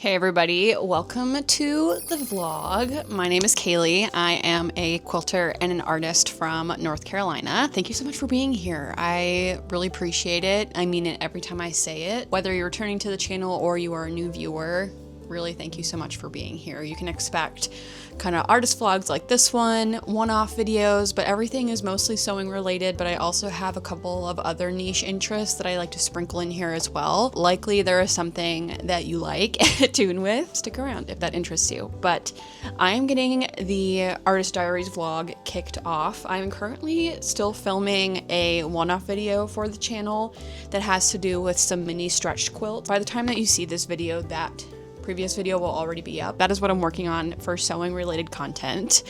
Hey everybody, welcome to the vlog. My name is Kaylee. I am a quilter and an artist from North Carolina. Thank you so much for being here. I really appreciate it. I mean it every time I say it. Whether you're returning to the channel or you are a new viewer, really thank you so much for being here. You can expect kind of artist vlogs like this one-off videos, but everything is mostly sewing related, but I also have a couple of other niche interests that I like to sprinkle in here as well. Likely there is something that you like tune with. Stick around if that interests you. But I am getting the Artist Diaries vlog kicked off. I'm currently still filming a one-off video for the channel that has to do with some mini stretched quilts. By the time that you see this video, that previous video will already be up. That is what I'm working on for sewing related content.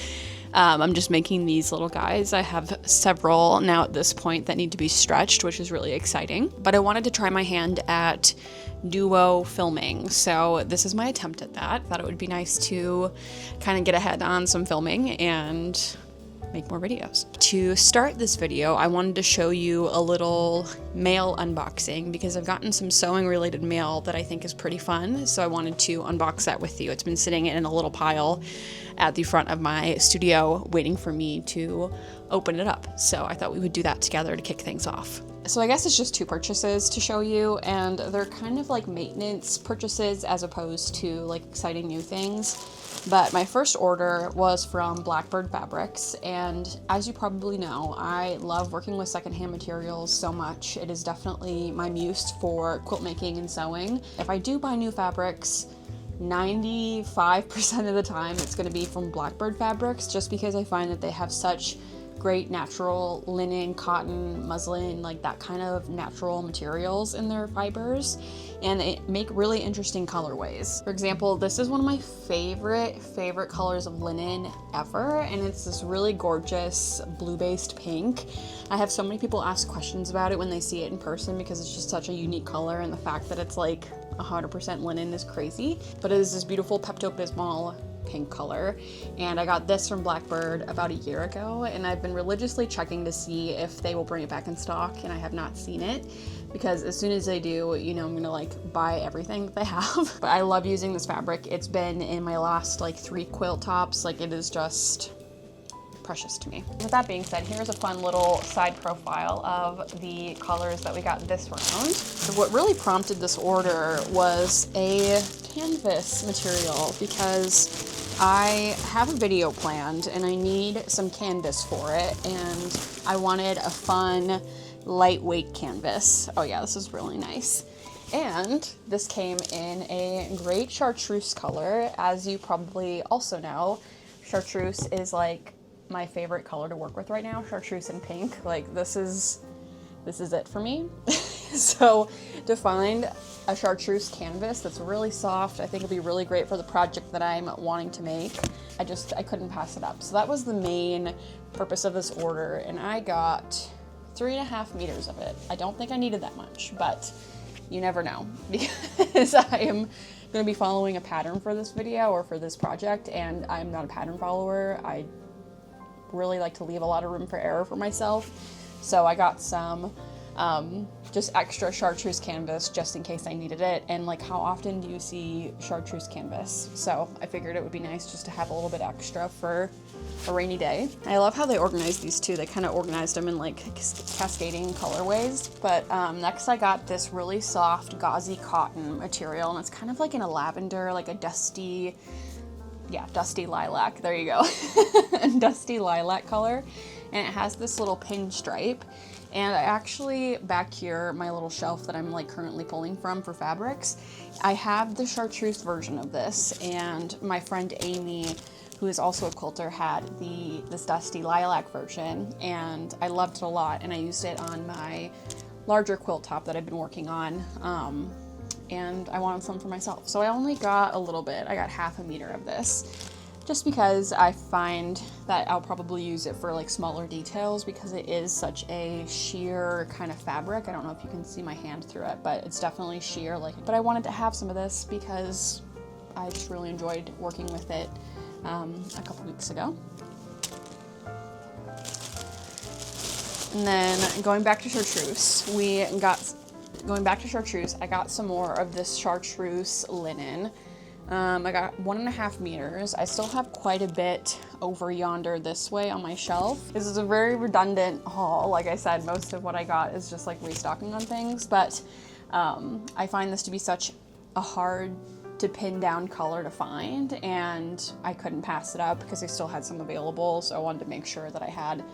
I'm just making these little guys. I have several now at this point that need to be stretched, which is really exciting. But I wanted to try my hand at duo filming, so this is my attempt at that. Thought it would be nice to kind of get ahead on some filming and make more videos. To start this video, I wanted to show you a little mail unboxing because I've gotten some sewing related mail that I think is pretty fun, so I wanted to unbox that with you. It's been sitting in a little pile at the front of my studio waiting for me to open it up, so I thought we would do that together to kick things off. So I guess it's just two purchases to show you, and they're kind of like maintenance purchases as opposed to like exciting new things. But my first order was from Blackbird Fabrics, and as you probably know, I love working with secondhand materials so much. It is definitely my muse for quilt making and sewing. If I do buy new fabrics, 95% of the time it's going to be from Blackbird Fabrics, just because I find that they have such great natural linen, cotton, muslin, like that kind of natural materials in their fibers, and they make really interesting colorways. For example, this is one of my favorite colors of linen ever, and it's this really gorgeous blue-based pink. I have so many people ask questions about it when they see it in person because it's just such a unique color, and the fact that it's like 100% linen is crazy. But it is this beautiful Pepto-Bismol pink color, and I got this from Blackbird about a year ago, and I've been religiously checking to see if they will bring it back in stock, and I have not seen it, because as soon as they do, you know, I'm gonna like buy everything that they have. But I love using this fabric. It's been in my last like 3 quilt tops. Like, it is just precious to me. With that being said, here's a fun little side profile of the colors that we got this round. So what really prompted this order was a canvas material, because I have a video planned and I need some canvas for it, and I wanted a fun, lightweight canvas. Oh yeah, this is really nice. And this came in a great chartreuse color. As you probably also know, chartreuse is like my favorite color to work with right now. Chartreuse and pink, like this is it for me. So to find a chartreuse canvas that's really soft, I think it'll be really great for the project that I'm wanting to make. I couldn't pass it up. So that was the main purpose of this order, and I got 3.5 meters of it. I don't think I needed that much, but you never know, because I am going to be following a pattern for this video or for this project, and I'm not a pattern follower. I really like to leave a lot of room for error for myself, so I got some just extra chartreuse canvas just in case I needed it. And like, how often do you see chartreuse canvas? So I figured it would be nice just to have a little bit extra for a rainy day. I love how they organized these too. They kind of organized them in like cascading colorways. But next I got this really soft gauzy cotton material, and it's kind of like in a lavender, like a dusty lilac, there you go. Dusty lilac color, and it has this little pinstripe. And I actually, back here, my little shelf that I'm like currently pulling from for fabrics, I have the chartreuse version of this, and my friend Amy, who is also a quilter, had this dusty lilac version, and I loved it a lot, and I used it on my larger quilt top that I've been working on, and I wanted some for myself. So I only got a little bit. I got 1/2 meter of this, just because I find that I'll probably use it for like smaller details, because it is such a sheer kind of fabric. I don't know if you can see my hand through it, but it's definitely sheer. But I wanted to have some of this because I just really enjoyed working with it a couple weeks ago. And then going back to chartreuse, I got some more of this chartreuse linen. I got 1.5 meters. I still have quite a bit over yonder this way on my shelf. This is a very redundant haul. Like I said, most of what I got is just like restocking on things, but I find this to be such a hard to pin down color to find, and I couldn't pass it up because I still had some available, so I wanted to make sure that I had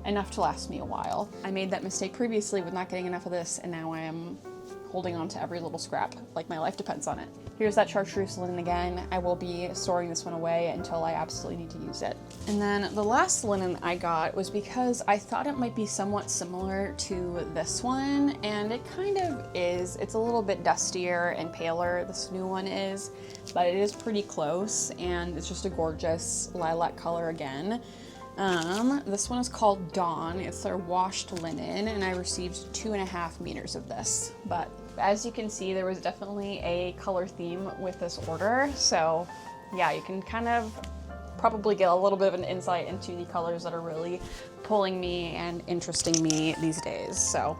enough to last me a while. I made that mistake previously with not getting enough of this, and now I am holding on to every little scrap, like my life depends on it. Here's that chartreuse linen again. I will be storing this one away until I absolutely need to use it. And then the last linen I got was because I thought it might be somewhat similar to this one, and it kind of is. It's a little bit dustier and paler, this new one is, but it is pretty close, and it's just a gorgeous lilac color again. This one is called Dawn. It's their washed linen, and I received 2.5 meters of this. But as you can see, there was definitely a color theme with this order. So yeah, you can kind of probably get a little bit of an insight into the colors that are really pulling me and interesting me these days. So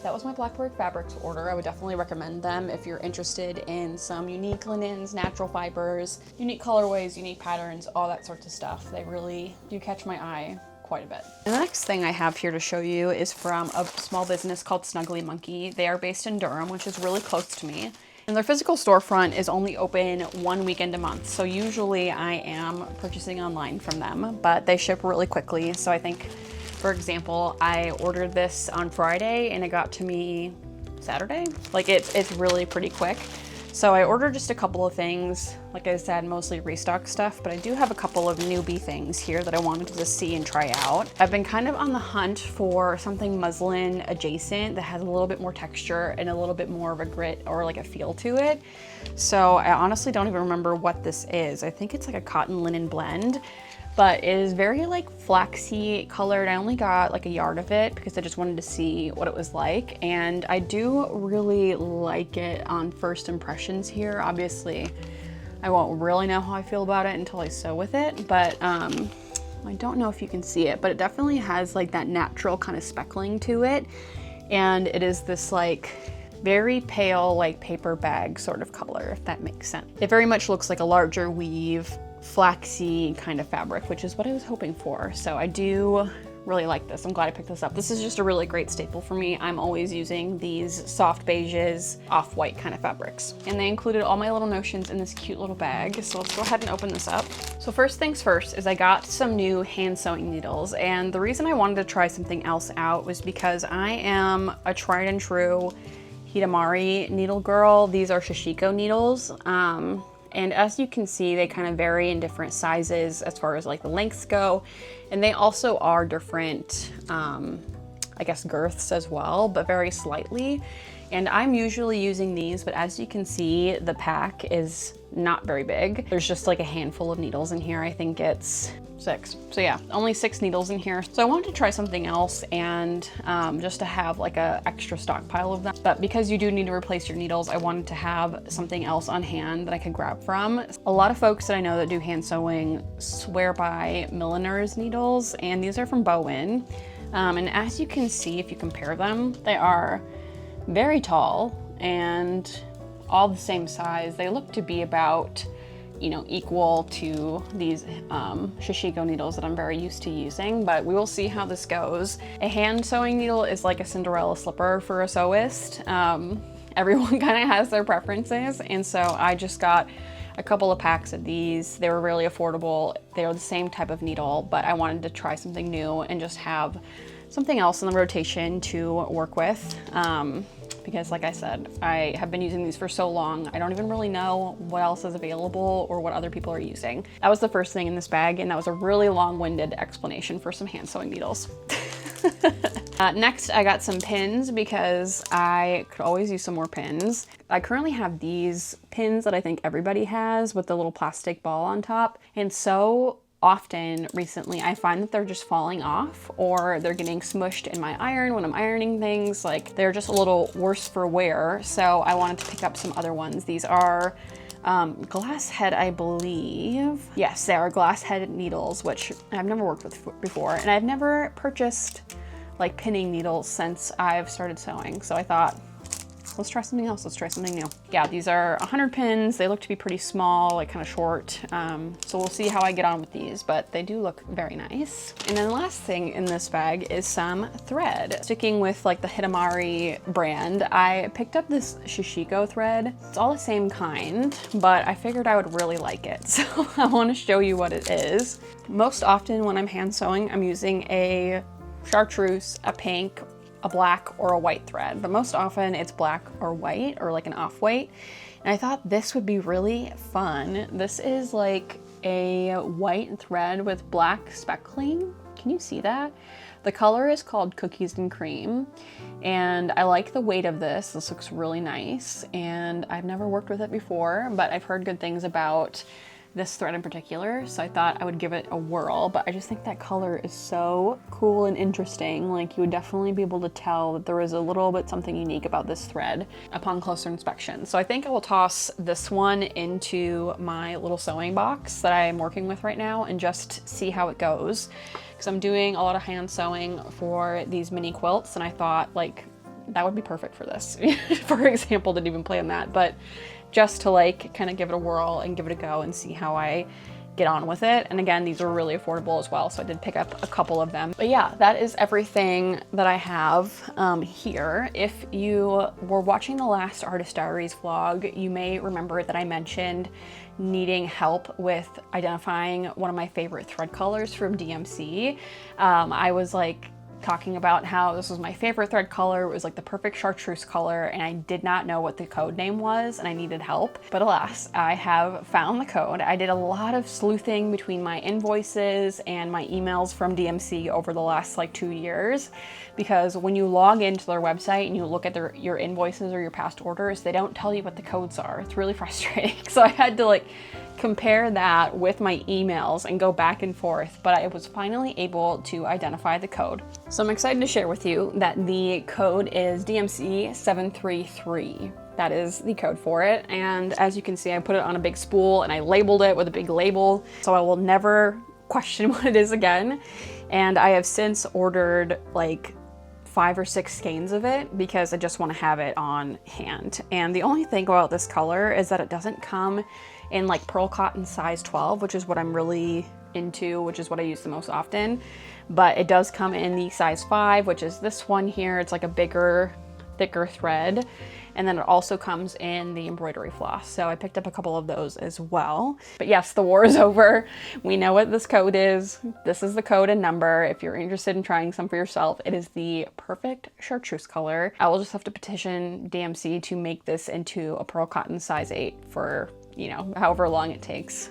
that was my Blackbird Fabrics order. I would definitely recommend them if you're interested in some unique linens, natural fibers, unique colorways, unique patterns, all that sorts of stuff. They really do catch my eye quite a bit. And the next thing I have here to show you is from a small business called Snuggly Monkey. They are based in Durham, which is really close to me. And their physical storefront is only open one weekend a month. So usually I am purchasing online from them, but they ship really quickly. So I think, for example, I ordered this on Friday and it got to me Saturday. Like it's really pretty quick. So I ordered just a couple of things. Like I said, mostly restock stuff, but I do have a couple of newbie things here that I wanted to just see and try out. I've been kind of on the hunt for something muslin adjacent that has a little bit more texture and a little bit more of a grit or like a feel to it. So I honestly don't even remember what this is. I think it's like a cotton linen blend, but it is very like flaxy colored. I only got like a yard of it because I just wanted to see what it was like. And I do really like it on first impressions here. Obviously, I won't really know how I feel about it until I sew with it, but I don't know if you can see it, but it definitely has like that natural kind of speckling to it. And it is this like very pale, like paper bag sort of color, if that makes sense. It very much looks like a larger weave, flaxy kind of fabric, which is what I was hoping for. So I do really like this. I'm glad I picked this up. This is just a really great staple for me. I'm always using these soft beiges, off-white kind of fabrics. And they included all my little notions in this cute little bag. So let's go ahead and open this up. So first things first is I got some new hand sewing needles. And the reason I wanted to try something else out was because I am a tried and true Hidamari needle girl. These are Shishiko needles. And as you can see, they kind of vary in different sizes as far as like the lengths go. And they also are different, I guess, girths as well, but very slightly. And I'm usually using these, but as you can see, the pack is not very big. There's just like a handful of needles in here. I think it's 6. So yeah, only 6 needles in here. So I wanted to try something else and just to have like a extra stockpile of them. But because you do need to replace your needles, I wanted to have something else on hand that I could grab from. A lot of folks that I know that do hand sewing swear by milliner's needles, and these are from Bowen. And as you can see, if you compare them, they are very tall and all the same size. They look to be about, you know, equal to these Shishiko needles that I'm very used to using, but we will see how this goes. A hand sewing needle is like a Cinderella slipper for a sewist. Everyone kind of has their preferences, and so I just got a couple of packs of these. They were really affordable. They are the same type of needle, but I wanted to try something new and just have something else in the rotation to work with. Because like I said, I have been using these for so long, I don't even really know what else is available or what other people are using. That was the first thing in this bag, and that was a really long-winded explanation for some hand sewing needles. Next, I got some pins because I could always use some more pins. I currently have these pins that I think everybody has with the little plastic ball on top, and so often recently I find that they're just falling off or they're getting smushed in my iron when I'm ironing things. Like, they're just a little worse for wear, so I wanted to pick up some other ones. These are glass head, I believe. Yes, they are glass head needles, which I've never worked with before, and I've never purchased like pinning needles since I've started sewing, so I thought let's try something else. Let's try something new. Yeah, these are 100 pins. They look to be pretty small, like kind of short. So we'll see how I get on with these, but they do look very nice. And then the last thing in this bag is some thread. Sticking with like the Hidamari brand, I picked up this Shishiko thread. It's all the same kind, but I figured I would really like it. So I want to show you what it is. Most often when I'm hand sewing, I'm using a chartreuse, a pink, a black, or a white thread, but most often it's black or white or like an off-white. And I thought this would be really fun. This is like a white thread with black speckling. Can you see that? The color is called Cookies and Cream, and I like the weight of this. This looks really nice, and I've never worked with it before, but I've heard good things about this thread in particular, so I thought I would give it a whirl. But I just think that color is so cool and interesting. Like, you would definitely be able to tell that there is a little bit something unique about this thread upon closer inspection. So I think I will toss this one into my little sewing box that I'm working with right now and just see how it goes, because I'm doing a lot of hand sewing for these mini quilts, and I thought like that would be perfect for this. For example, didn't even plan that, but just to like kind of give it a whirl and give it a go and see how I get on with it. And again, these are really affordable as well, so I did pick up a couple of them. But yeah, that is everything that I have here. If you were watching the last Artist Diaries vlog, you may remember that I mentioned needing help with identifying one of my favorite thread colors from DMC. I was like talking about how this was my favorite thread color. It was like the perfect chartreuse color, and I did not know what the code name was, and I needed help. But alas, I have found the code. I did a lot of sleuthing between my invoices and my emails from DMC over the last like 2 years, because when you log into their website and you look at your invoices or your past orders, they don't tell you what the codes are. It's really frustrating. So I had to like compare that with my emails and go back and forth, but I was finally able to identify the code. So I'm excited to share with you that the code is DMC 733. That is the code for it. And as you can see, I put it on a big spool and I labeled it with a big label, so I will never question what it is again. And I have since ordered like 5 or 6 skeins of it because I just want to have it on hand. And the only thing about this color is that it doesn't come in like pearl cotton size 12, which is what I'm really into, which is what I use the most often. But it does come in the size 5, which is this one here. It's like a bigger, thicker thread. And then it also comes in the embroidery floss. So I picked up a couple of those as well. But yes, the war is over. We know what this code is. This is the code and number. If you're interested in trying some for yourself, it is the perfect chartreuse color. I will just have to petition DMC to make this into a pearl cotton size 8 for, you know, however long it takes.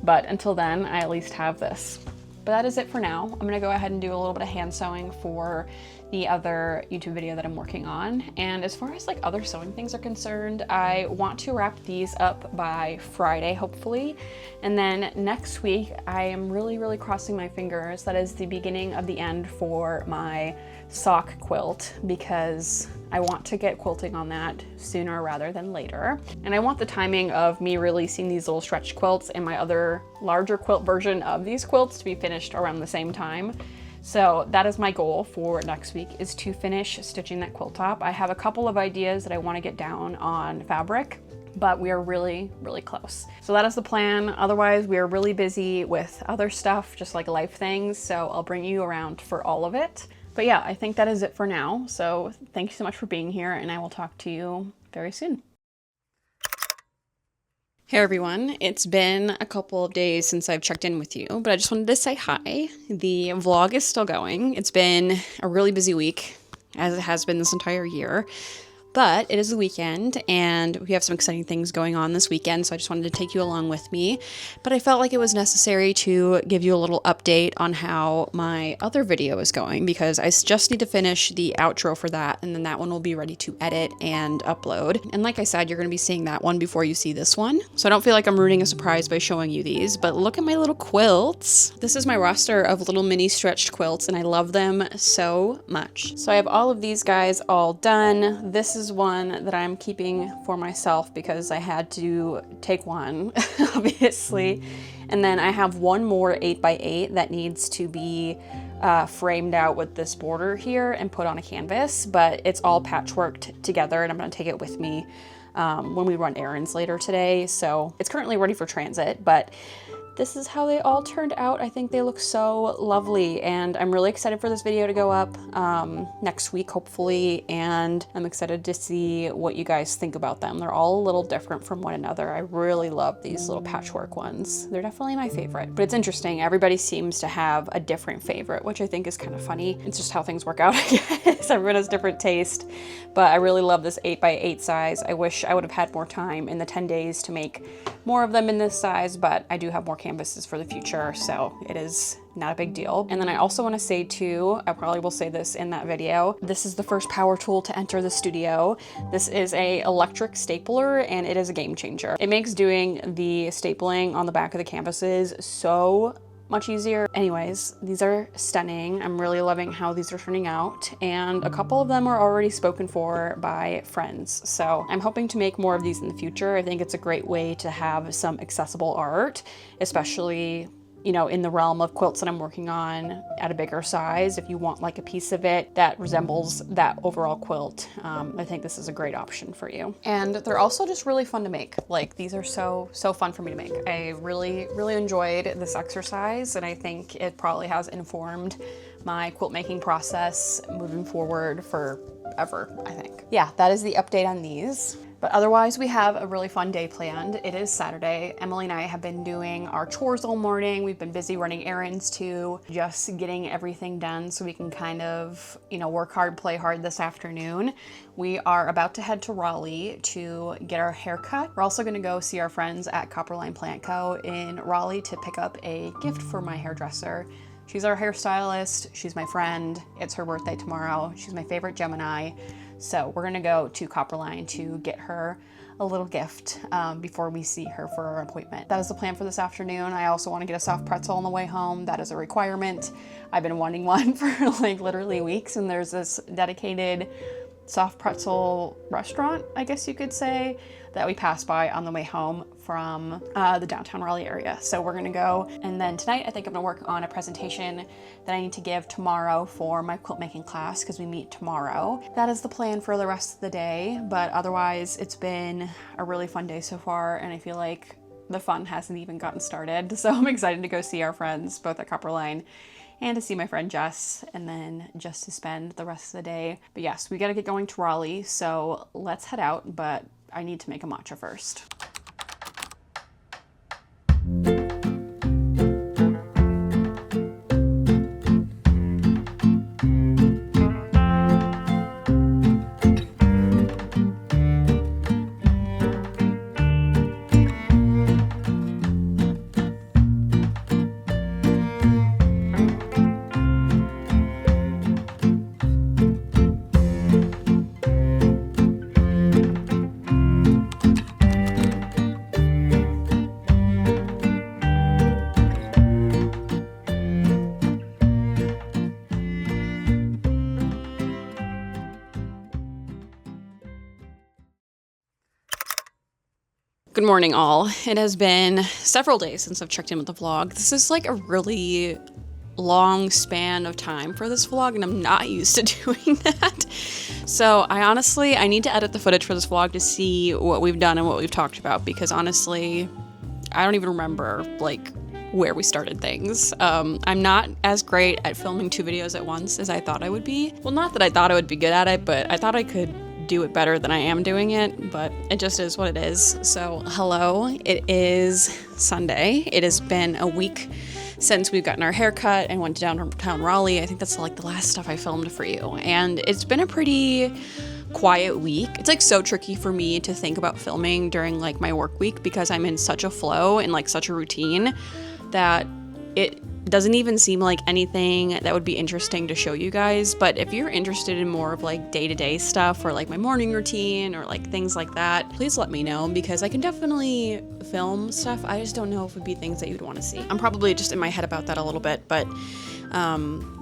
But until then, I at least have this. But that is it for now. I'm gonna go ahead and do a little bit of hand sewing for the other YouTube video that I'm working on. And as far as like other sewing things are concerned, I want to wrap these up by Friday, hopefully. And then next week, I am really crossing my fingers. That is the beginning of the end for my sock quilt, because I want to get quilting on that sooner rather than later. And I want the timing of me releasing these little stretch quilts and my other larger quilt version of these quilts to be finished around the same time. So that is my goal for next week, is to finish stitching that quilt top. I have a couple of ideas that I want to get down on fabric, but we are really close. So that is the plan. Otherwise, we are really busy with other stuff, just like life things. So I'll bring you around for all of it. But yeah, I think that is it for now. So thank you so much for being here, and I will talk to you very soon. Hey everyone, it's been a couple of days since I've checked in with you, but I just wanted to say hi. The vlog is still going. It's been a really busy week, as it has been this entire year. But it is the weekend, and we have some exciting things going on this weekend, so I just wanted to take you along with me. But I felt like it was necessary to give you a little update on how my other video is going, because I just need to finish the outro for that, and then that one will be ready to edit and upload. And like I said, you're going to be seeing that one before you see this one, so I don't feel like I'm ruining a surprise by showing you these. But look at my little quilts. This is my roster of little mini stretched quilts, and I love them so much. So I have all of these guys all done. This is one that I'm keeping for myself because I had to take one, obviously. And then I have one more 8x8 that needs to be framed out with this border here and put on a canvas, but it's all patchworked together, and I'm gonna take it with me when we run errands later today. So it's currently ready for transit, but this is how they all turned out. I think they look so lovely, and I'm really excited for this video to go up next week, hopefully, and I'm excited to see what you guys think about them. They're all a little different from one another. I really love these little patchwork ones. They're definitely my favorite, but it's interesting. Everybody seems to have a different favorite, which I think is kind of funny. It's just how things work out, I guess. Everyone has different taste, but I really love this 8x8 size. I wish I would have had more time in the 10 days to make more of them in this size, but I do have more canvases for the future, so it is not a big deal. And then I also want to say too, I probably will say this in that video, this is the first power tool to enter the studio. This is a electric stapler, and it is a game changer. It makes doing the stapling on the back of the canvases so much easier. Anyways, these are stunning. I'm really loving how these are turning out, and a couple of them are already spoken for by friends. So I'm hoping to make more of these in the future. I think it's a great way to have some accessible art, especially, you know, in the realm of quilts that I'm working on at a bigger size. If you want like a piece of it that resembles that overall quilt, I think this is a great option for you. And they're also just really fun to make. Like, these are so fun for me to make. I really enjoyed this exercise, and I think it probably has informed my quilt making process moving forward forever, I think. Yeah, that is the update on these. But otherwise, we have a really fun day planned. It is Saturday. Emily and I have been doing our chores all morning. We've been busy running errands too, just getting everything done so we can kind of, you know, work hard, play hard this afternoon. We are about to head to Raleigh to get our hair cut. We're also gonna go see our friends at Copperline Plant Co. in Raleigh to pick up a gift for my hairdresser. She's our hairstylist, she's my friend, it's her birthday tomorrow, she's my favorite Gemini. So we're gonna go to Copperline to get her a little gift before we see her for our appointment. That is the plan for this afternoon. I also wanna get a soft pretzel on the way home. That is a requirement. I've been wanting one for like literally weeks, and there's this dedicated soft pretzel restaurant, I guess you could say, that we passed by on the way home from the downtown Raleigh area. So we're gonna go, and then tonight I think I'm gonna work on a presentation that I need to give tomorrow for my quilt making class, because we meet tomorrow. That is the plan for the rest of the day, but otherwise it's been a really fun day so far, and I feel like the fun hasn't even gotten started. So I'm excited to go see our friends both at Copperline and to see my friend Jess, and then just to spend the rest of the day. But yes, we gotta get going to Raleigh, so let's head out, but I need to make a matcha first. Good morning, all. It has been several days since I've checked in with the vlog. This is like a really long span of time for this vlog, and I'm not used to doing that. So I need to edit the footage for this vlog to see what we've done and what we've talked about, because honestly, I don't even remember like where we started things. I'm not as great at filming 2 videos at once as I thought I would be. Well, not that I thought I would be good at it, but I thought I could do it better than I am doing it, but it just is what it is. So hello, it is Sunday. It has been a week since we've gotten our hair cut and went to downtown Raleigh. I think that's like the last stuff I filmed for you, and it's been a pretty quiet week. It's like so tricky for me to think about filming during like my work week, because I'm in such a flow and like such a routine that it doesn't even seem like anything that would be interesting to show you guys. But if you're interested in more of like day-to-day stuff, or like my morning routine, or like things like that, please let me know, because I can definitely film stuff. I just don't know if it would be things that you'd want to see. I'm probably just in my head about that a little bit, but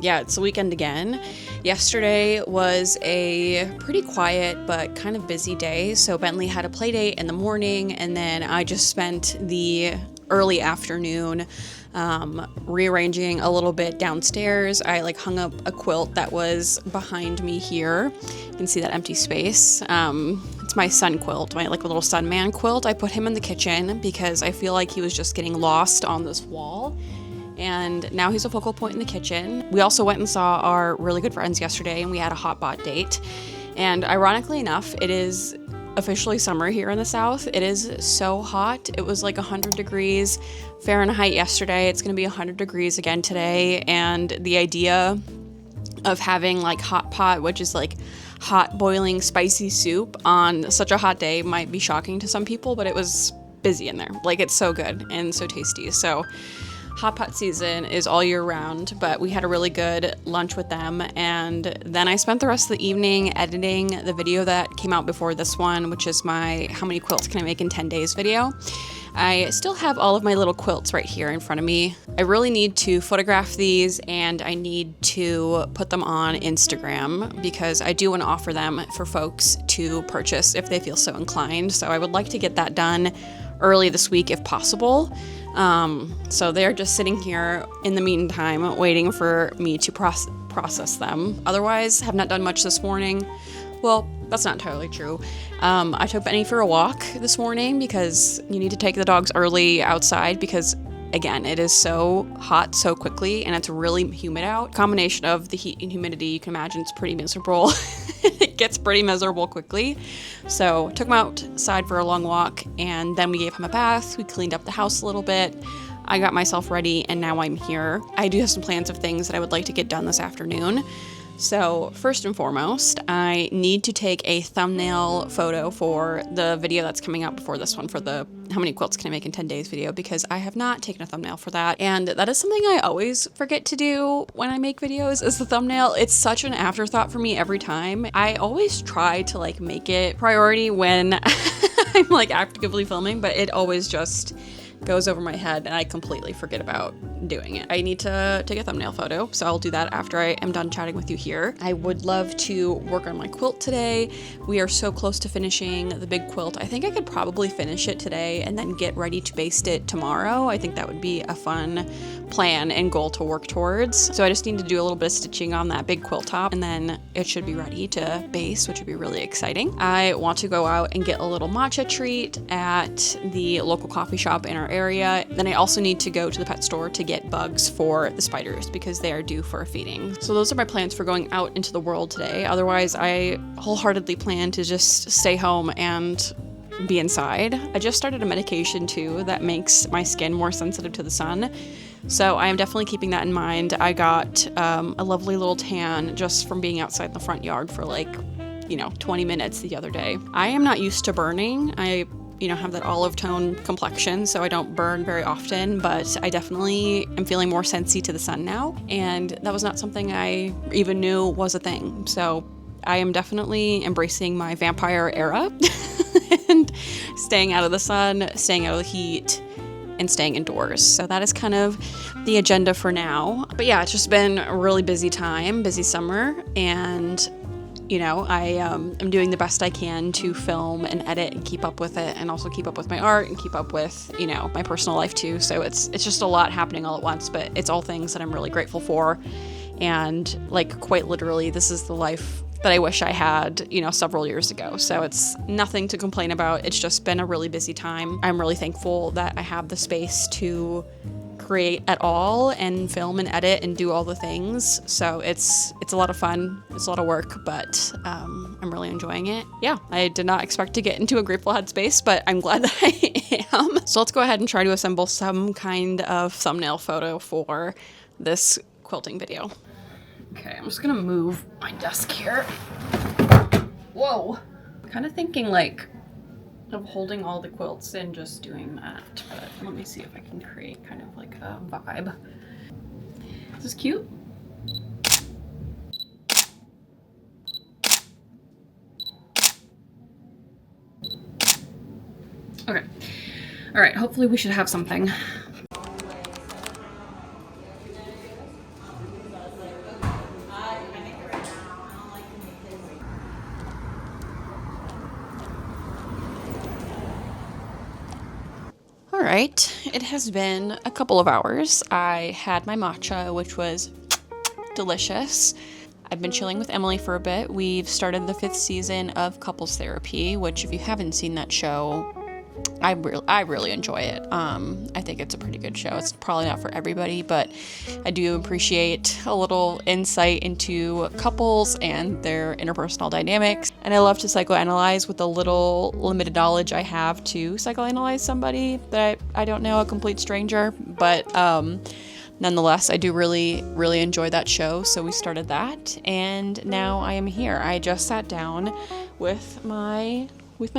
yeah, it's the weekend again. Yesterday was a pretty quiet but kind of busy day. So Bentley had a play date in the morning, and then I just spent the early afternoon, rearranging a little bit downstairs. I like hung up a quilt that was behind me here. You can see that empty space. It's my sun quilt, my like little sun man quilt. I put him in the kitchen because I feel like he was just getting lost on this wall. And now he's a focal point in the kitchen. We also went and saw our really good friends yesterday, and we had a hot pot date. And ironically enough, it is officially summer here in the South. It is so hot. It was like 100 degrees Fahrenheit yesterday. It's gonna be 100 degrees again today. And the idea of having like hot pot, which is like hot boiling spicy soup on such a hot day, might be shocking to some people, but it was busy in there. Like, it's so good and so tasty. So hot pot season is all year round, but we had a really good lunch with them. And then I spent the rest of the evening editing the video that came out before this one, which is my how many quilts can I make in 10 days video. I still have all of my little quilts right here in front of me. I really need to photograph these, and I need to put them on Instagram because I do want to offer them for folks to purchase if they feel so inclined. So I would like to get that done early this week if possible. So they're just sitting here in the meantime waiting for me to process them. Otherwise, have not done much this morning. Well, that's not entirely true. I took Benny for a walk this morning because you need to take the dogs early outside because, again, it is so hot so quickly and it's really humid out. Combination of the heat and humidity, you can imagine it's pretty miserable. It gets pretty miserable quickly. So took him outside for a long walk, and then we gave him a bath. We cleaned up the house a little bit. I got myself ready, and now I'm here. I do have some plans of things that I would like to get done this afternoon. So first and foremost, I need to take a thumbnail photo for the video that's coming out before this one, for the how many quilts can I make in 10 days video, because I have not taken a thumbnail for that. And that is something I always forget to do when I make videos, is the thumbnail. It's such an afterthought for me every time. I always try to like make it priority when I'm like actively filming, but it always just goes over my head and I completely forget about doing it. I need to take a thumbnail photo, so I'll do that after I am done chatting with you here. I would love to work on my quilt today. We are so close to finishing the big quilt. I think I could probably finish it today and then get ready to baste it tomorrow. I think that would be a fun plan and goal to work towards. So I just need to do a little bit of stitching on that big quilt top, and then it should be ready to baste, which would be really exciting. I want to go out and get a little matcha treat at the local coffee shop in our area. Then I also need to go to the pet store to get bugs for the spiders because they are due for a feeding. So those are my plans for going out into the world today. Otherwise, I wholeheartedly plan to just stay home and be inside. I just started a medication too that makes my skin more sensitive to the sun. So I am definitely keeping that in mind. I got a lovely little tan just from being outside in the front yard for like, 20 minutes the other day. I am not used to burning. I have that olive tone complexion, so I don't burn very often, but I definitely am feeling more sensy to the sun now, and that was not something I even knew was a thing. So I am definitely embracing my vampire era and staying out of the sun, staying out of the heat, and staying indoors. So that is kind of the agenda for now. But yeah, it's just been a really busy time, busy summer, and I am doing the best I can to film and edit and keep up with it, and also keep up with my art and keep up with, my personal life too. So it's just a lot happening all at once, but it's all things that I'm really grateful for. And like quite literally, this is the life that I wish I had, several years ago. So it's nothing to complain about. It's just been a really busy time. I'm really thankful that I have the space to create at all and film and edit and do all the things. So it's a lot of fun. It's a lot of work, but I'm really enjoying it. Yeah, I did not expect to get into a grateful headspace, but I'm glad that I am. So let's go ahead and try to assemble some kind of thumbnail photo for this quilting video. Okay, I'm just gonna move my desk here. Whoa. I'm kind of thinking of holding all the quilts and just doing that, but let me see if I can create kind of like a vibe. Is this cute? Okay. All right, hopefully we should have something. All right, it has been a couple of hours. I had my matcha, which was delicious. I've been chilling with Emily for a bit. We've started the 5th season of Couples Therapy, which if you haven't seen that show, I really enjoy it. I think it's a pretty good show. It's probably not for everybody, but I do appreciate a little insight into couples and their interpersonal dynamics. And I love to psychoanalyze with the little limited knowledge I have to psychoanalyze somebody that I don't know, a complete stranger. But nonetheless, I do really enjoy that show. So we started that, and now I am here. I just sat down with my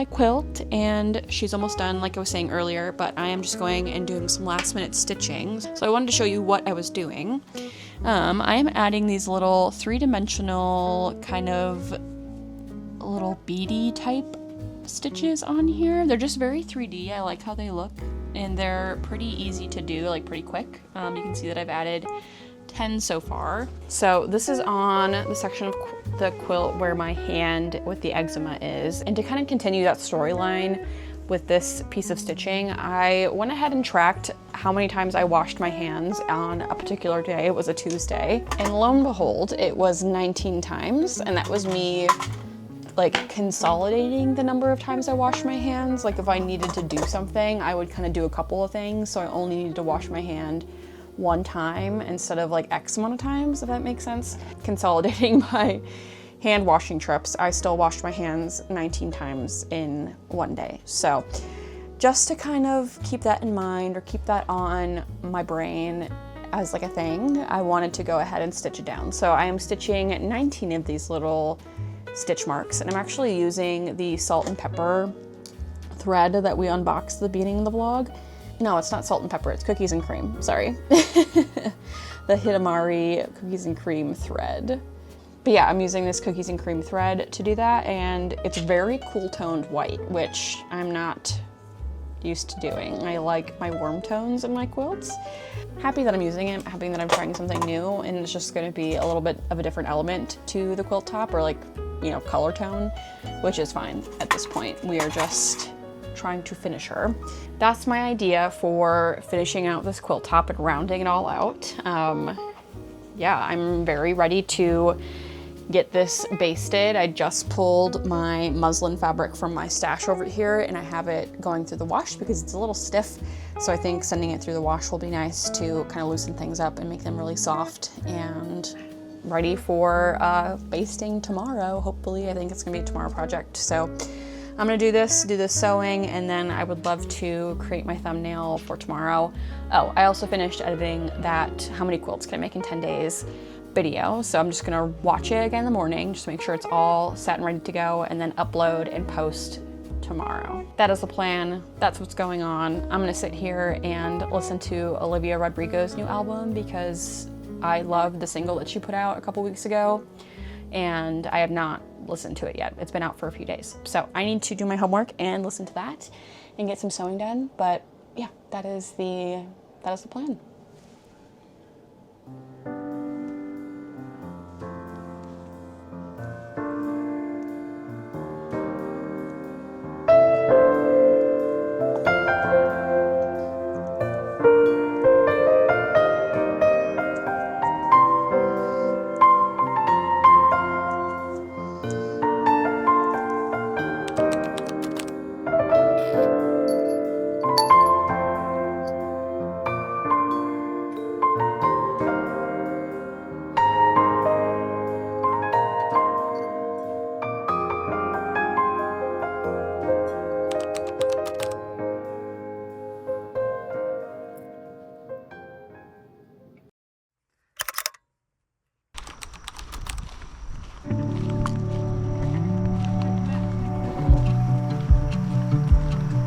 quilt, and she's almost done, like I was saying earlier, but I am just going and doing some last minute stitching. So I wanted to show you what I was doing. I am adding these little 3-dimensional kind of little beady type stitches on here. They're just very 3D. I like how they look, and they're pretty easy to do, like pretty quick. You can see that I've added 10 so far. So this is on the section of the quilt where my hand with the eczema is. And to kind of continue that storyline with this piece of stitching, I went ahead and tracked how many times I washed my hands on a particular day. It was a Tuesday. And lo and behold, it was 19 times. And that was me like consolidating the number of times I washed my hands. Like if I needed to do something, I would kind of do a couple of things. So I only needed to wash my hand one time instead of like X amount of times, if that makes sense. Consolidating my hand washing trips, I still washed my hands 19 times in one day. So just to kind of keep that in mind, or keep that on my brain as like a thing, I wanted to go ahead and stitch it down. So I am stitching 19 of these little stitch marks, and I'm actually using the salt and pepper thread that we unboxed at the beginning of the vlog. No, it's not salt and pepper, it's cookies and cream, sorry. The Hidamari cookies and cream thread. But yeah, I'm using this cookies and cream thread to do that, and it's very cool toned white, which I'm not used to doing. I like my warm tones in my quilts. Happy that I'm using it, happy that I'm trying something new, and it's just gonna be a little bit of a different element to the quilt top, or like, you know, color tone, which is fine at this point. We are just trying to finish her. That's my idea for finishing out this quilt top and rounding it all out. Yeah, I'm very ready to get this basted. I just pulled my muslin fabric from my stash over here, and I have it going through the wash because it's a little stiff. So I think sending it through the wash will be nice to kind of loosen things up and make them really soft and ready for basting tomorrow. Hopefully, I think it's gonna be a tomorrow project. So I'm gonna do this sewing, and then I would love to create my thumbnail for tomorrow. Oh, I also finished editing that how many quilts can I make in 10 days video. So I'm just gonna watch it again in the morning, just to make sure it's all set and ready to go, and then upload and post tomorrow. That is the plan. That's what's going on. I'm gonna sit here and listen to Olivia Rodrigo's new album because I love the single that she put out a couple weeks ago, and I have not listened to it yet. It's been out for a few days. So I need to do my homework and listen to that and get some sewing done. But yeah, that is the plan.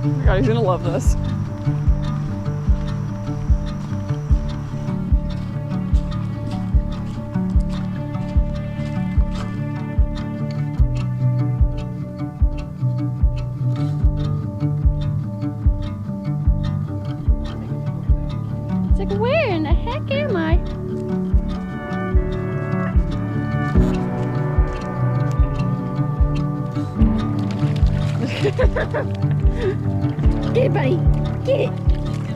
Oh my God, he's gonna love this. It's like, where in the heck am I? Get it, buddy. Get it.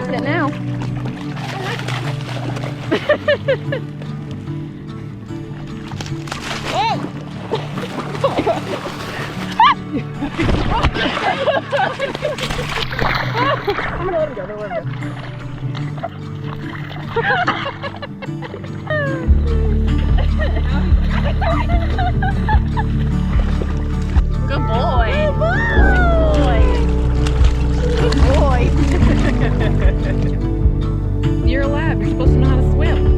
confident now. Oh! Oh my god. I'm gonna let him go, don't let him go. Good boy. Good boy. Good boy. You're a lab, you're supposed to know how to swim.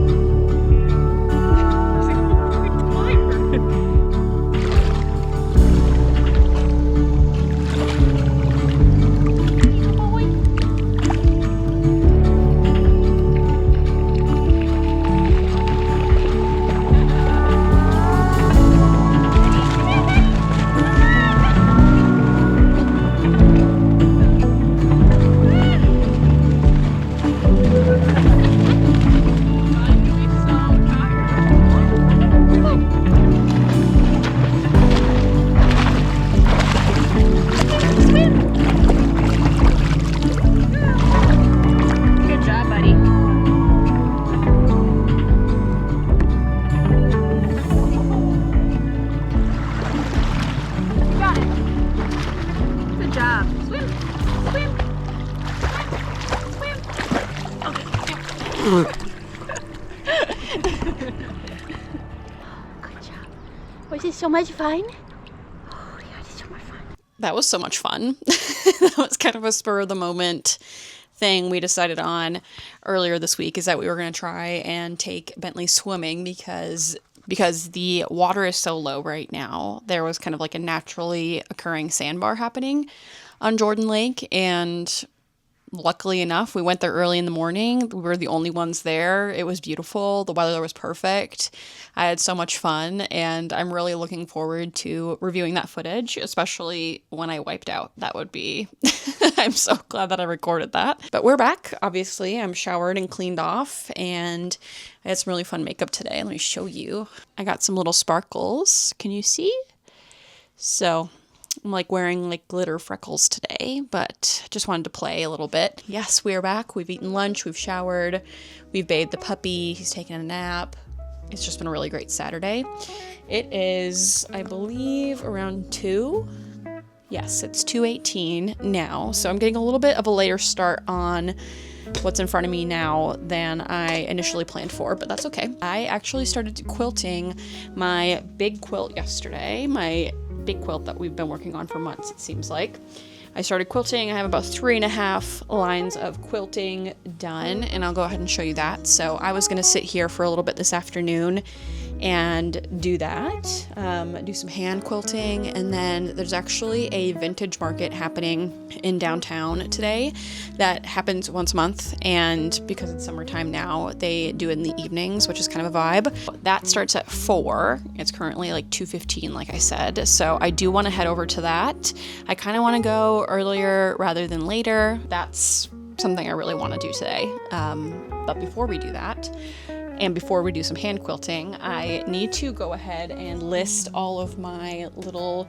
Good job. Was it so much fun? Oh, yeah, it's so much fun. That was so much fun. That was kind of a spur of the moment thing we decided on earlier this week, is that we were going to try and take Bentley swimming because the water is so low right now. There was kind of like a naturally occurring sandbar happening on Jordan Lake, and luckily enough, we went there early in the morning. We were the only ones there. It was beautiful. The weather was perfect. I had so much fun, and I'm really looking forward to reviewing that footage, especially when I wiped out. That would be... I'm so glad that I recorded that. But we're back, obviously. I'm showered and cleaned off, and I had some really fun makeup today. Let me show you. I got some little sparkles. Can you see? So... I'm like wearing like glitter freckles today, but just wanted to play a little bit. Yes, we are back. We've eaten lunch, we've showered, we've bathed the puppy, he's taken a nap. It's just been a really great Saturday. It is, I believe, around 2. Yes, it's 2:18 now, so I'm getting a little bit of a later start on what's in front of me now than I initially planned for, but that's okay. I actually started quilting my big quilt yesterday, my big quilt that we've been working on for months, it seems like. I started quilting. I have about 3.5 lines of quilting done, and I'll go ahead and show you that. So I was going to sit here for a little bit this afternoon and do that, do some hand quilting, and then there's actually a vintage market happening in downtown today that happens once a month, and because it's summertime now, they do it in the evenings, which is kind of a vibe. That starts at 4. It's currently like 2:15, like I said, so I do want to head over to that. I kind of want to go earlier rather than later. That's something I really want to do today, but before we do that, and before we do some hand quilting, I need to go ahead and list all of my little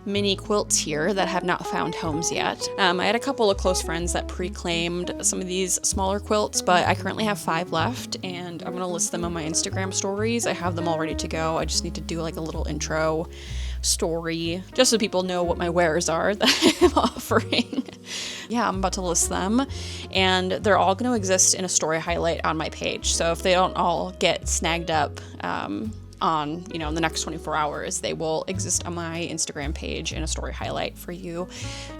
mini quilts here that have not found homes yet. I had a couple of close friends that pre-claimed some of these smaller quilts, but I currently have 5 left, and I'm gonna list them on my Instagram stories. I have them all ready to go. I just need to do like a little intro story just so people know what my wares are that I'm offering. Yeah, I'm about to list them, and they're all going to exist in a story highlight on my page. So if they don't all get snagged up on, in the next 24 hours, they will exist on my Instagram page in a story highlight for you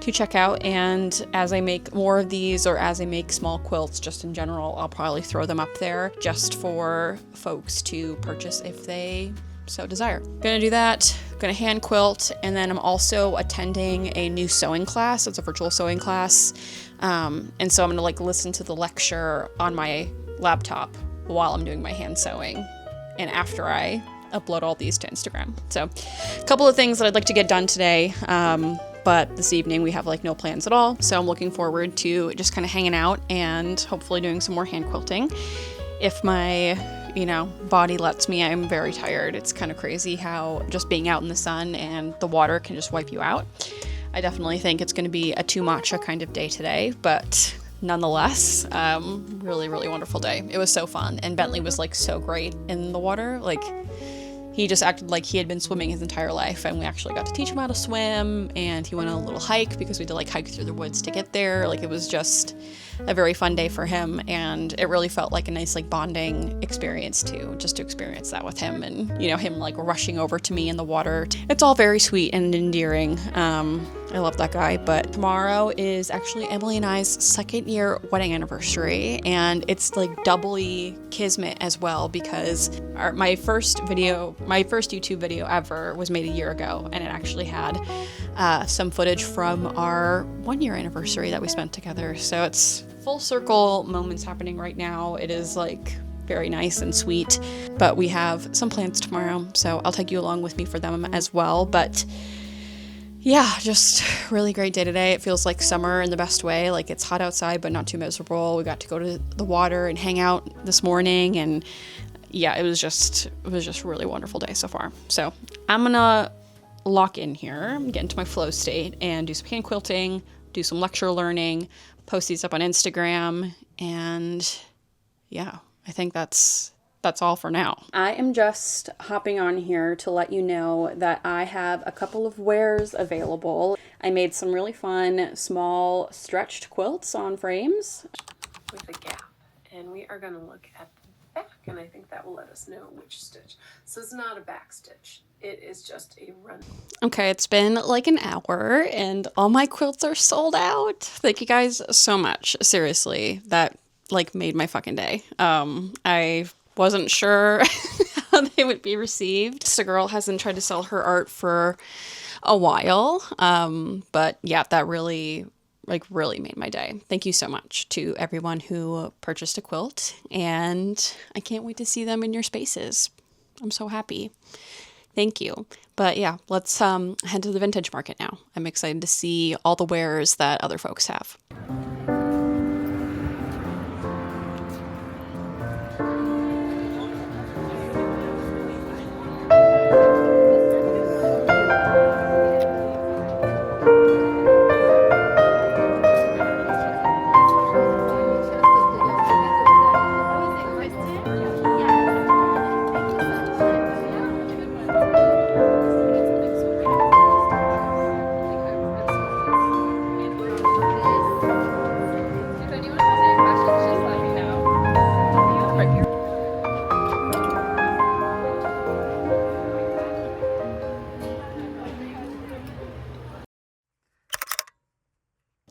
to check out. And as I make more of these, or as I make small quilts just in general, I'll probably throw them up there just for folks to purchase if they so desire. Gonna do that, gonna hand quilt, and then I'm also attending a new sewing class. It's a virtual sewing class, and so I'm gonna listen to the lecture on my laptop while I'm doing my hand sewing, and after I upload all these to Instagram. So a couple of things that I'd like to get done today, but this evening we have no plans at all, so I'm looking forward to just kind of hanging out and hopefully doing some more hand quilting. If my body lets me. I'm very tired. It's kind of crazy how just being out in the sun and the water can just wipe you out. I definitely think it's going to be a too matcha kind of day today, but nonetheless. Really, really wonderful day. It was so fun. And Bentley was like so great in the water. Like, he just acted like he had been swimming his entire life, and we actually got to teach him how to swim, and he went on a little hike because we had to like hike through the woods to get there. Like, it was just a very fun day for him, and it really felt like a nice like bonding experience too, just to experience that with him, and you know, him like rushing over to me in the water. It's all very sweet and endearing. I love that guy. But tomorrow is actually Emily and I's 2nd year wedding anniversary, and it's like doubly kismet as well, because my first YouTube video ever was made a year ago, and it actually had some footage from our 1-year anniversary that we spent together. So it's full circle moments happening right now. It is like very nice and sweet, but we have some plans tomorrow, so I'll take you along with me for them as well. But yeah, just really great day today. It feels like summer in the best way. Like, it's hot outside, but not too miserable. We got to go to the water and hang out this morning, and yeah, it was just a really wonderful day so far. So I'm gonna lock in here, get into my flow state, and do some hand quilting, do some lecture learning, post these up on Instagram, and yeah, I think that's all for now. I am just hopping on here to let you know that I have a couple of wares available. I made some really fun small stretched quilts on frames with a gap, and we are going to look at the back, and I think that will let us know which stitch. So it's not a back stitch, it is just a run. Okay, it's been like an hour and all my quilts are sold out. Thank you guys so much. Seriously, that like made my fucking day. I wasn't sure how they would be received. This girl hasn't tried to sell her art for a while, but yeah, that really made my day. Thank you so much to everyone who purchased a quilt, and I can't wait to see them in your spaces. I'm so happy. Thank you. But yeah, let's head to the vintage market now. I'm excited to see all the wares that other folks have.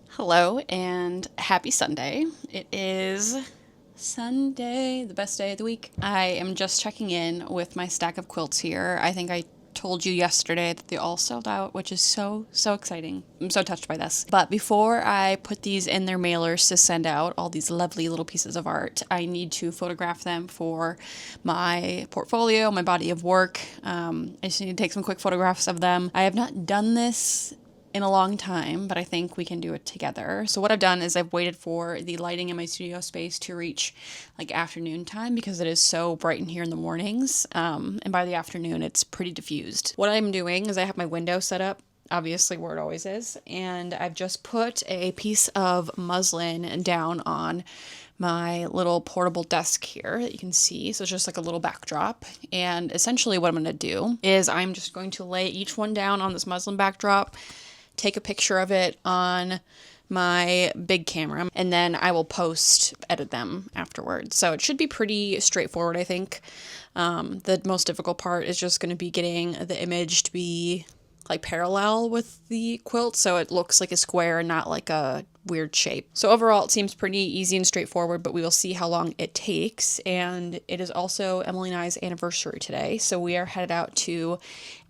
Hello and happy Sunday. It is Sunday, the best day of the week. I am just checking in with my stack of quilts here. I think I told you yesterday that they all sold out, which is so exciting. I'm so touched by this. But before I put these in their mailers to send out, all these lovely little pieces of art, I need to photograph them for my portfolio, my body of work. I just need to take some quick photographs of them. I have not done this in a long time, but I think we can do it together. So what I've done is I've waited for the lighting in my studio space to reach like afternoon time, because it is so bright in here in the mornings, and by the afternoon it's pretty diffused. What I'm doing is I have my window set up, obviously where it always is, and I've just put a piece of muslin down on my little portable desk here that you can see. So it's just like a little backdrop. And essentially what I'm going to do is I'm just going to lay each one down on this muslin backdrop, take a picture of it on my big camera, and then I will edit them afterwards. So it should be pretty straightforward, I think. The most difficult part is just going to be getting the image to be like parallel with the quilt, so it looks like a square and not like a weird shape. So overall it seems pretty easy and straightforward, but we will see how long it takes. And it is also Emily and I's anniversary today, so we are headed out to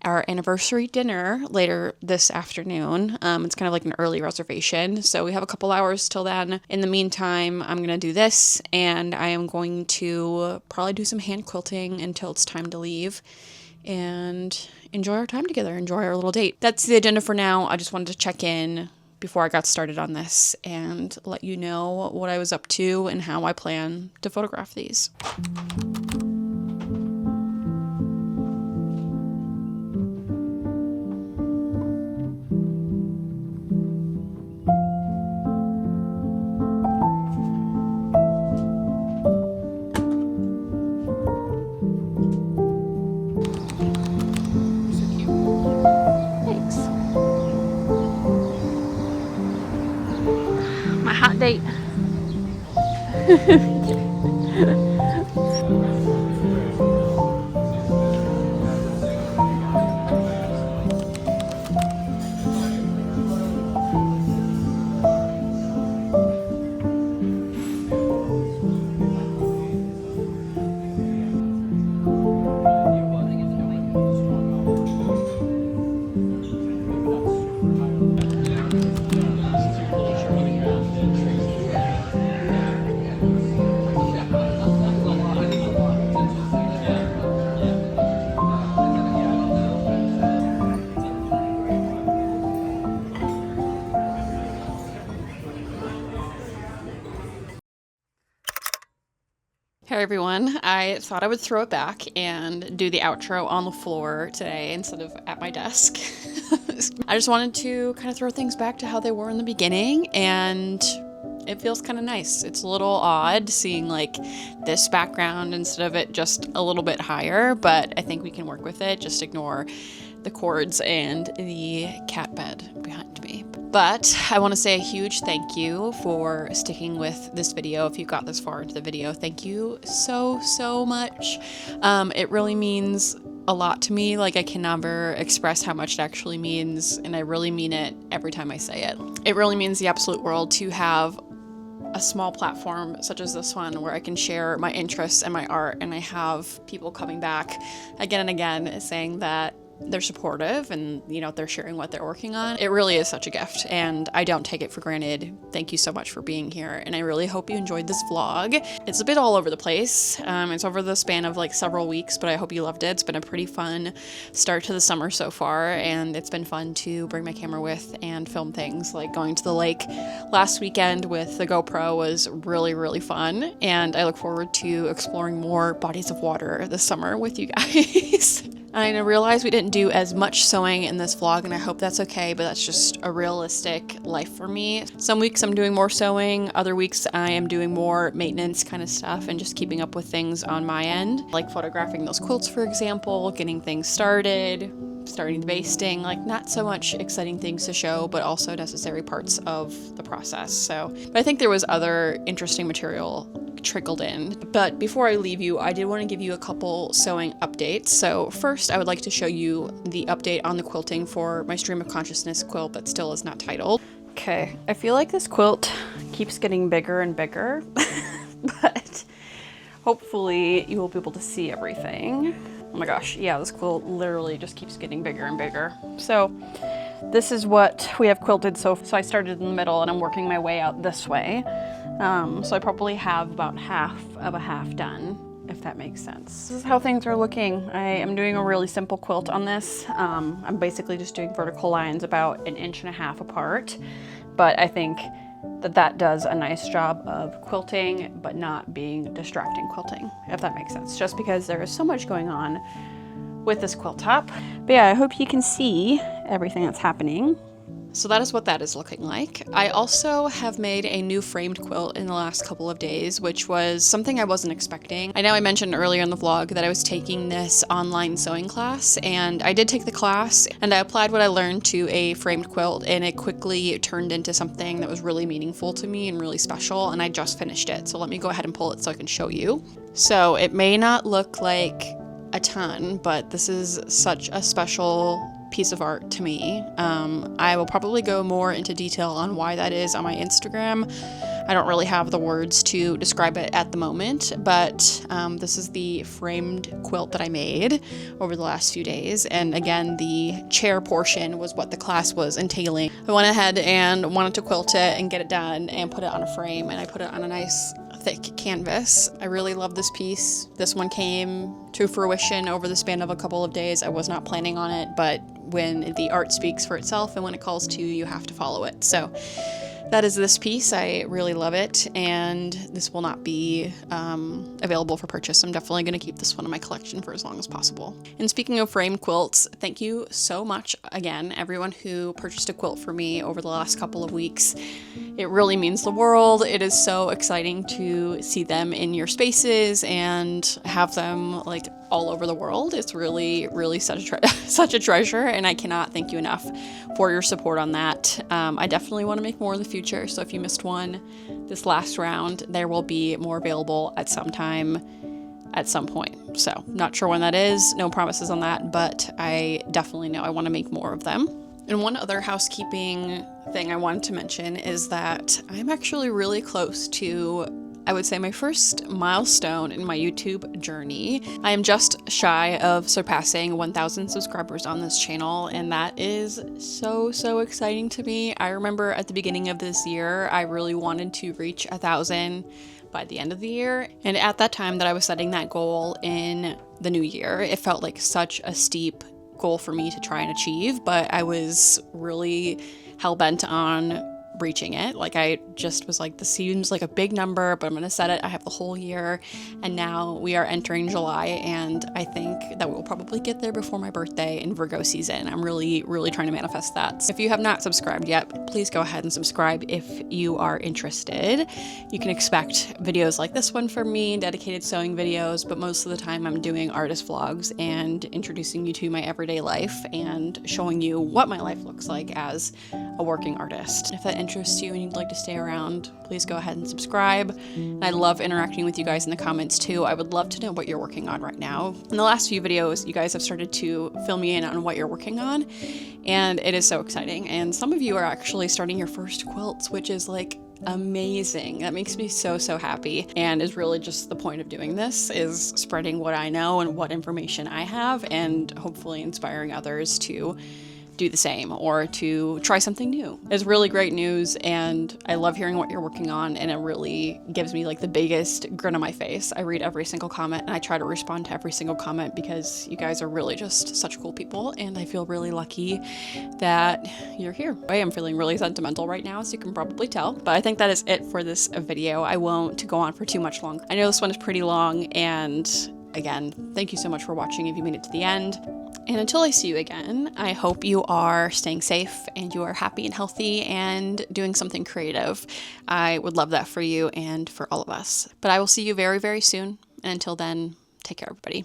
our anniversary dinner later this afternoon. It's kind of like an early reservation, so we have a couple hours till then. In the meantime, I'm gonna do this, and I am going to probably do some hand quilting until it's time to leave and enjoy our time together, enjoy our little date. That's the agenda for now. I just wanted to check in before I got started on this and let you know what I was up to and how I plan to photograph these. Hey everyone, I thought I would throw it back and do the outro on the floor today instead of at my desk. I just wanted to kind of throw things back to how they were in the beginning, and it feels kind of nice. It's a little odd seeing like this background instead of it just a little bit higher, but I think we can work with it. Just ignore the cords and the cat bed behind me. But I want to say a huge thank you for sticking with this video. If you got this far into the video, thank you so much. It really means a lot to me. Like, I can never express how much it actually means, and I really mean it every time I say it. It really means the absolute world to have a small platform such as this one where I can share my interests and my art, and I have people coming back again and again saying that they're supportive and, you know, they're sharing what they're working on. It really is such a gift, and I don't take it for granted. Thank you so much for being here, and I really hope you enjoyed this vlog. It's a bit all over the place. It's over the span of like several weeks, but I hope you loved it. It's been a pretty fun start to the summer so far, and it's been fun to bring my camera with and film things. Like going to the lake last weekend with the GoPro was really fun, and I look forward to exploring more bodies of water this summer with you guys. I realize we didn't do as much sewing in this vlog, and I hope that's okay, but that's just a realistic life for me. Some weeks I'm doing more sewing, other weeks I am doing more maintenance kind of stuff and just keeping up with things on my end, like photographing those quilts, for example, getting things started, starting the basting, like not so much exciting things to show, but also necessary parts of the process. But I think there was other interesting material trickled in. But before I leave you, I did want to give you a couple sewing updates. So first, I would like to show you the update on the quilting for my Stream of Consciousness quilt that still is not titled. Okay, I feel like this quilt keeps getting bigger and bigger, but hopefully you will be able to see everything. Oh my gosh, yeah, this quilt literally just keeps getting bigger and bigger. So this is what we have quilted. So I started in the middle and I'm working my way out this way. So I probably have about half of a half done, if that makes sense. This is how things are looking. I am doing a really simple quilt on this. I'm basically just doing vertical lines about 1.5 inches apart, but I think that does a nice job of quilting, but not being distracting quilting, if that makes sense, just because there is so much going on with this quilt top. But yeah, I hope you can see everything that's happening. So that is what that is looking like. I also have made a new framed quilt in the last couple of days, which was something I wasn't expecting. I know I mentioned earlier in the vlog that I was taking this online sewing class, and I did take the class and I applied what I learned to a framed quilt, and it quickly turned into something that was really meaningful to me and really special, and I just finished it. So let me go ahead and pull it so I can show you. So it may not look like a ton, but this is such a special piece of art to me. I will probably go more into detail on why that is on my Instagram. I don't really have the words to describe it at the moment, but this is the framed quilt that I made over the last few days. And again, the chair portion was what the class was entailing. I went ahead and wanted to quilt it and get it done and put it on a frame, and I put it on a nice thick canvas. I really love this piece. This one came to fruition over the span of a couple of days. I was not planning on it, but when the art speaks for itself and when it calls to you, you have to follow it. So that is this piece. I really love it, and this will not be available for purchase. I'm definitely going to keep this one in my collection for as long as possible. And speaking of framed quilts, thank you so much again, everyone who purchased a quilt for me over the last couple of weeks. It really means the world. It is so exciting to see them in your spaces and have them like all over the world. It's really, really such a treasure, and I cannot thank you enough for your support on that. I definitely want to make more in the future, so if you missed one this last round, there will be more available at some time, at some point. So not sure when that is, no promises on that, but I definitely know I want to make more of them. And one other housekeeping thing I wanted to mention is that I'm actually really close to, I would say, my first milestone in my YouTube journey. I am just shy of surpassing 1,000 subscribers on this channel, and that is so exciting to me. I remember at the beginning of this year, I really wanted to reach 1,000 by the end of the year. And at that time that I was setting that goal in the new year, it felt like such a steep goal for me to try and achieve, but I was really hell-bent on reaching it. Like, I just was like, this seems like a big number, but I'm gonna set it. I have the whole year, and now we are entering July, and I think that we'll probably get there before my birthday in Virgo season. I'm really trying to manifest that. So if you have not subscribed yet, please go ahead and subscribe if you are interested. You can expect videos like this one from me, dedicated sewing videos, but most of the time I'm doing artist vlogs and introducing you to my everyday life and showing you what my life looks like as a working artist. If that interests you and you'd like to stay around, please go ahead and subscribe. And I love interacting with you guys in the comments too. I would love to know what you're working on right now. In the last few videos, you guys have started to fill me in on what you're working on, and it is so exciting. And some of you are actually starting your first quilts, which is like amazing. That makes me so happy, and is really just the point of doing this, is spreading what I know and what information I have, and hopefully inspiring others to do the same or to try something new. It's really great news, and I love hearing what you're working on, and it really gives me like the biggest grin on my face. I read every single comment, and I try to respond to every single comment because you guys are really just such cool people, and I feel really lucky that you're here. I am feeling really sentimental right now, as you can probably tell, but I think that is it for this video. I won't go on for too much long. I know this one is pretty long, and again, thank you so much for watching if you made it to the end. And until I see you again, I hope you are staying safe and you are happy and healthy and doing something creative. I would love that for you and for all of us. But I will see you very soon. And until then, take care, everybody.